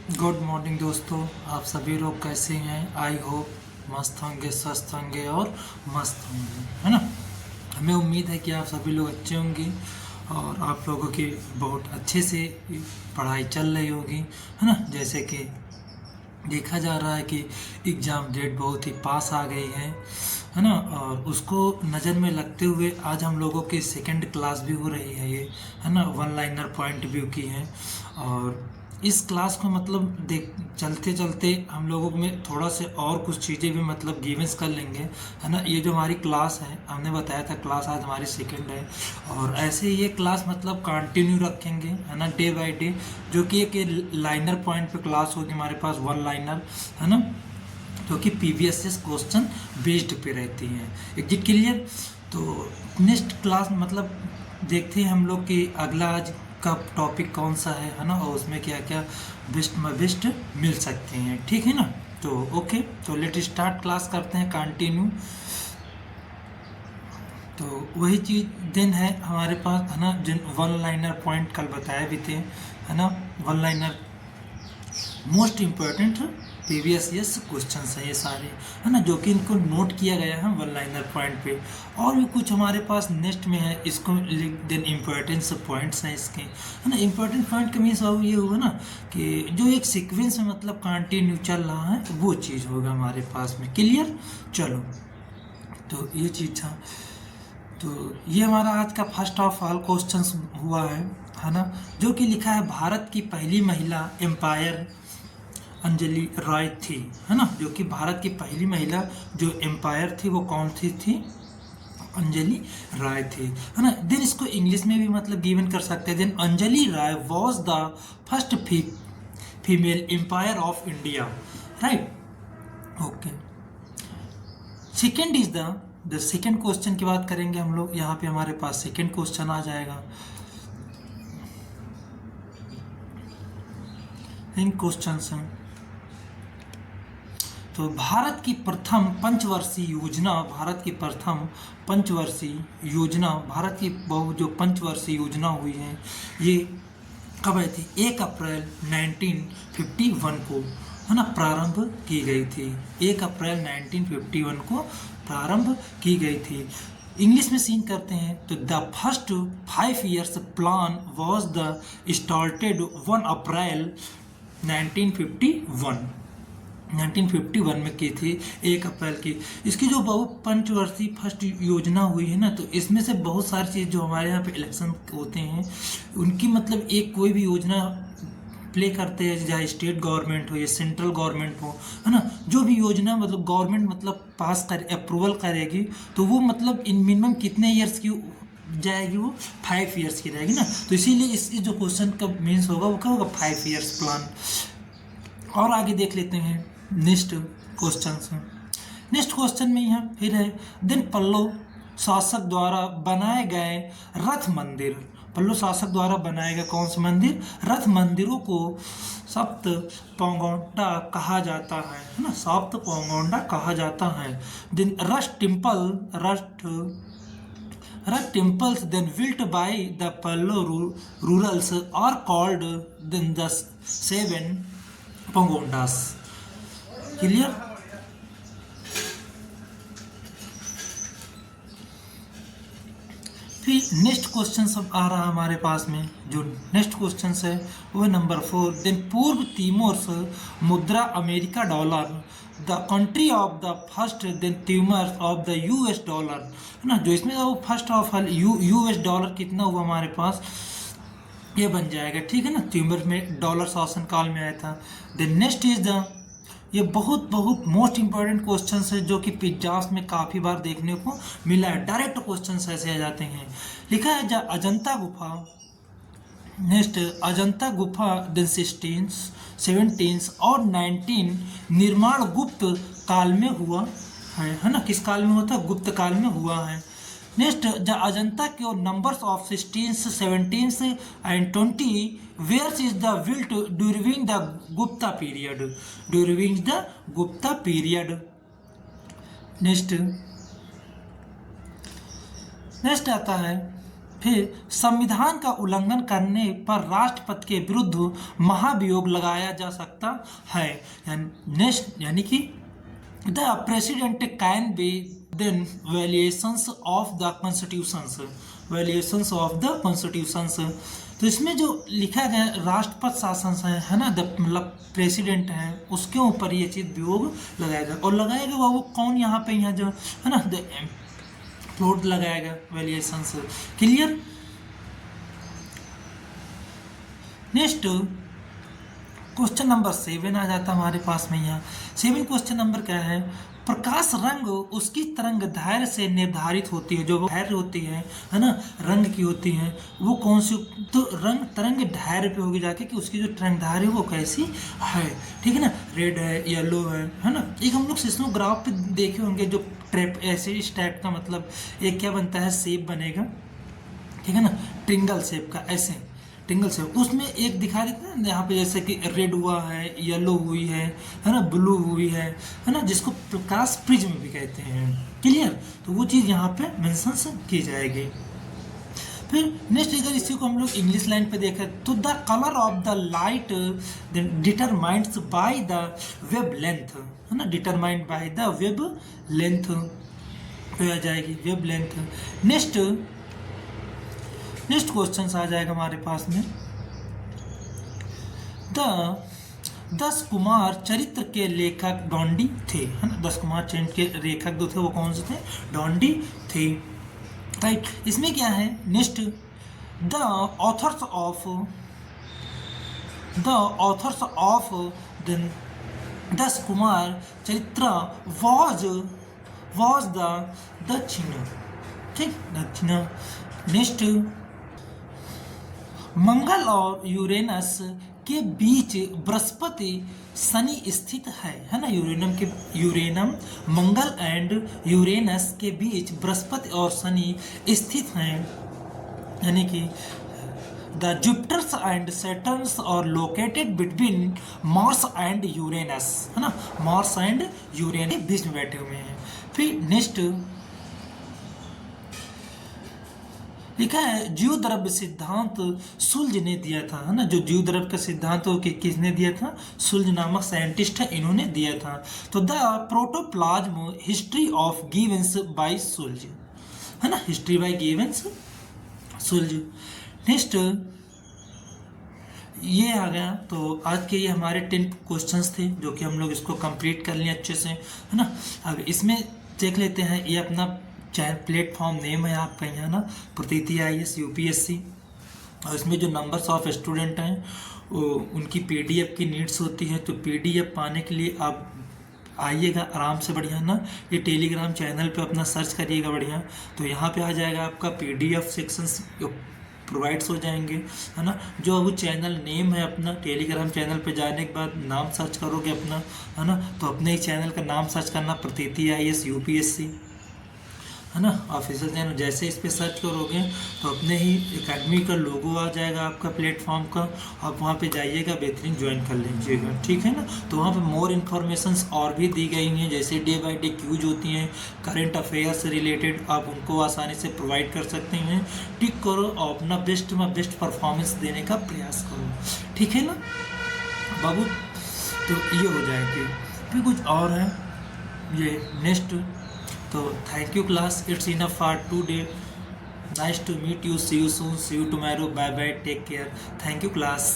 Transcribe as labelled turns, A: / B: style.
A: Good morning दोस्तों, आप सभी लोग कैसे हैं? आई होप मस्त होंगे, स्वस्थ होंगे और मस्त होंगे, है ना। हमें उम्मीद है कि आप सभी लोग अच्छे होंगे और आप लोगों की बहुत अच्छे से पढ़ाई चल रही होगी, है ना। जैसे कि देखा जा रहा है कि एग्ज़ाम डेट बहुत ही पास आ गई है ना। और उसको नज़र में रखते हुए आज हम लोगों की सेकंड क्लास भी हो रही है, ये है ना, वन लाइनर पॉइंट व्यू की है। और इस क्लास को मतलब देख चलते चलते हम लोगों में थोड़ा से और कुछ चीज़ें भी मतलब गिवेंस कर लेंगे, है ना। ये जो हमारी क्लास है, हमने बताया था क्लास आज हमारी सेकंड है और ऐसे ये क्लास मतलब कंटिन्यू रखेंगे, है ना, डे बाय डे। जो कि एक लाइनर पॉइंट पे क्लास होगी हमारे पास, वन लाइनर, है ना, जो कि पीवीएसएस क्वेश्चन बेस्ड पे रहती हैं। Exit clear. तो नेक्स्ट क्लास मतलब देखते हैं हम लोग कि अगला आज का टॉपिक कौन सा है ना, और उसमें क्या क्या बेस्ट मिल सकते हैं, ठीक है ना। तो ओके, तो लेट स्टार्ट, क्लास करते हैं कंटिन्यू। तो वही चीज़ दिन है हमारे पास, है ना, जिन वन लाइनर पॉइंट कल बताए भी थे, है ना। One liner most important PVS questions हैं ये सारे, है ना, जो कि इनको नोट किया गया है वन लाइनर पॉइंट पे। और भी कुछ हमारे पास नेक्स्ट में है, इसको लिख देन इम्पोर्टेंस पॉइंट्स हैं इसके, है ना। इम्पोर्टेंट पॉइंट का मीन्स ये होगा ना कि जो एक सीक्वेंस में मतलब कंटिन्यू चल रहा है वो चीज़ होगा हमारे पास में। क्लियर। चलो, तो ये चीज़ था। तो ये हमारा आज का फर्स्ट ऑफ ऑल क्वेश्चंस हुआ है ना, जो कि लिखा है भारत की पहली महिला एम्पायर अंजलि रॉय थी, है ना। जो कि भारत की पहली महिला जो एम्पायर थी वो कौन सी थी? अंजलि राय थी, है ना। देन इसको इंग्लिश में भी मतलब गिवन कर सकते हैं। Then Anjali Rai was the first female empire of India, right. Okay, second is the second question की बात करेंगे हम लोग। यहाँ पे हमारे पास सेकेंड क्वेश्चन आ जाएगा। इन क्वेश्चन हैं तो भारत की प्रथम पंचवर्षीय योजना, भारत की प्रथम पंचवर्षीय योजना, भारत की जो पंचवर्षीय योजना हुई है ये कब आई थी? 1 अप्रैल 1951 को, है ना, प्रारंभ की गई थी। 1 अप्रैल 1951 को प्रारंभ की गई थी। इंग्लिश में सीन करते हैं तो the first 5 years plan was the started 1 अप्रैल 1951, 1951 में की थी, 1 अप्रैल की। इसकी जो बहु पंचवर्षीय फर्स्ट योजना हुई है ना, तो इसमें से बहुत सारी चीज़ जो हमारे यहाँ पे इलेक्शन होते हैं उनकी मतलब एक कोई भी योजना प्ले करते हैं, चाहे स्टेट गवर्नमेंट हो या सेंट्रल गवर्नमेंट हो, है ना। जो भी योजना मतलब गवर्नमेंट मतलब पास कर अप्रूवल करेगी तो वो मतलब इन मिनिमम कितने ईयर्स की जाएगी? वो 5 years की रहेगी ना। तो इसीलिए इस जो क्वेश्चन का मीन्स होगा वो क्या होगा? 5 years प्लान। और आगे देख लेते हैं नेक्स्ट क्वेश्चन से। नेक्स्ट क्वेश्चन में यहाँ फिर है, देन पल्लव शासक द्वारा बनाए गए रथ मंदिर, पल्लव शासक द्वारा बनाए गए कौन से मंदिर? रथ मंदिरों को सप्त पौगोंडा कहा जाता है ना, सप्त पौगोंडा कहा जाता है। Then Rath temples then built by the Pallava rurals are called then the 7 pagodas। Clear. फिर नेक्स्ट क्वेश्चन सब आ रहा है हमारे पास में। जो नेक्स्ट क्वेश्चन है वो नंबर 4, देन पूर्व तिमोर मुद्रा America dollar the country of the first then Timor of the US dollar, है ना। जो इसमें वो first of all US dollar कितना हुआ हमारे पास, ये बन जाएगा, ठीक है ना। तिमोर में डॉलर शासन काल में आया था। देन नेक्स्ट इज द, ये बहुत बहुत मोस्ट इंपॉर्टेंट क्वेश्चन है जो कि पिज्जास में काफ़ी बार देखने को मिला है। डायरेक्ट क्वेश्चन ऐसे आ जाते हैं। लिखा है अजंता गुफा, नेक्स्ट अजंता गुफा दिन 16, 17 और 19 निर्माण गुप्त काल में हुआ है ना। किस काल में हुआ था? गुप्त काल में हुआ है। नेक्स्ट द अजंता के नंबर्स ऑफ 16, 17 एंड 20 वेयर्स is the built during the Gupta period, during the Gupta period. Next आता है फिर संविधान का उल्लंघन करने पर राष्ट्रपति के विरुद्ध महाभियोग लगाया जा सकता है। यानी कि the president can be then valuations of the constitutions, valuations of the constitutions. तो इसमें जो लिखा गया राष्ट्रपति शासन है ना, मतलब प्रेसिडेंट है, उसके ऊपर ये चीज वियोग लगाएगा। और लगाएगा वो कौन, यहाँ पे यहाँ जो है ना फ्लोट लगाएगा valuations. Clear. Next question number 7 आ जाता हमारे पास में। यहाँ 7 क्वेश्चन नंबर क्या है, प्रकाश रंग उसकी तरंग दैर्घ्य से निर्धारित होती है। जो वो दैर्घ्य होती है ना, रंग की होती है, वो कौन सी, तो रंग तरंग दैर्घ्य पे होगी जाके कि उसकी जो तरंग दैर्घ्य है वो कैसी है। ठीक है ना, रेड है, येलो है ना। एक हम लोग सिस्मोग्राफ पे देखे होंगे, जो ट्रैप ऐसे इस टाइप का, मतलब एक क्या बनता है, शेप बनेगा, ठीक है ना, ट्रिंगल शेप का, ऐसे ट्रिंगल शेप। उसमें एक दिखा देते हैं यहाँ पे, जैसे कि रेड हुआ है, येलो हुई है ना, ब्लू हुई है ना, जिसको प्रकाश प्रिज्म भी कहते हैं। क्लियर। तो वो चीज़ यहाँ पे मेंशन की जाएगी। फिर नेक्स्ट अगर इसी को हम लोग इंग्लिश लाइन पे देखें तो the colour of the light determines by the wavelength, है ना, determined by the wavelength हो जाएगी, वेब लेंथ। नेक्स्ट क्वेश्चन आ जाएगा हमारे पास में, दस कुमार चरित्र के लेखक डॉन्डी थे, है ना। 10 कुमार चरित्र के लेखक जो थे वो कौन से थे, डॉन्डी थे। राइट। इसमें क्या है, next the author's of the 10 Kumar चरित्र was the दक्षिण, ठीक, दक्षिण। नेक्स्ट मंगल और यूरेनस के बीच बृहस्पति शनि स्थित है ना। यूरेनम मंगल एंड यूरेनस के बीच बृहस्पति और शनि स्थित हैं। यानी कि the Jupiters and Saturns are located between Mars and Uranus, है ना, मार्स एंड यूरेनस बीच में बैठे हुए हैं। फिर नेक्स्ट लिखा है जीव द्रव्य सिद्धांत सुल्ज ने दिया था, है ना। जो जीव द्रव्य का सिद्धांत हो किसने दिया था, सुल्ज नामक साइंटिस्ट है, इन्होंने दिया था। तो the protoplasm history of givens by Schultze, है ना, history by givens Schultze. Next ये आ गया। तो आज के ये हमारे 10 क्वेश्चंस थे जो कि हम लोग इसको कंप्लीट कर लिए अच्छे से, है ना। अब इसमें देख लेते हैं, ये अपना चाहे प्लेटफॉर्म नेम है आपका यहाँ ना, प्रतीति IAS UPSC। और इसमें जो नंबर्स ऑफ स्टूडेंट हैं वो उनकी PDF की नीड्स होती है। तो PDF पाने के लिए आप आइएगा आराम से, बढ़िया ना, ये टेलीग्राम चैनल पे अपना सर्च करिएगा बढ़िया। तो यहाँ पे आ जाएगा आपका PDF सेक्शंस प्रोवाइड्स हो जाएंगे, है ना। जो वो चैनल नेम है अपना, टेलीग्राम चैनल पे जाने के बाद नाम सर्च करोगे अपना, है ना, तो अपने ही चैनल का नाम सर्च करना, प्रतीति IAS UPSC, है ना, ऑफिशियल चैनल। जैसे इस पर सर्च करोगे तो अपने ही एकेडमी का लोगो आ जाएगा आपका प्लेटफॉर्म का, आप वहाँ पे जाइएगा, बेहतरीन ज्वाइन कर लीजिएगा, ठीक है ना। तो वहाँ पे मोर इन्फॉर्मेशंस और भी दी गई हैं, जैसे डे बाय डे क्यूज होती हैं, करंट अफेयर से रिलेटेड, आप उनको आसानी से प्रोवाइड कर सकते हैं। टिक करो और अपना बेस्ट परफॉर्मेंस देने का प्रयास करो, ठीक है ना बाबू। तो ये हो जाएगी। फिर कुछ और है ये नेक्स्ट। तो thank you class, it's enough for today, nice to meet you, see you soon, see you tomorrow, bye bye, take care, thank you class.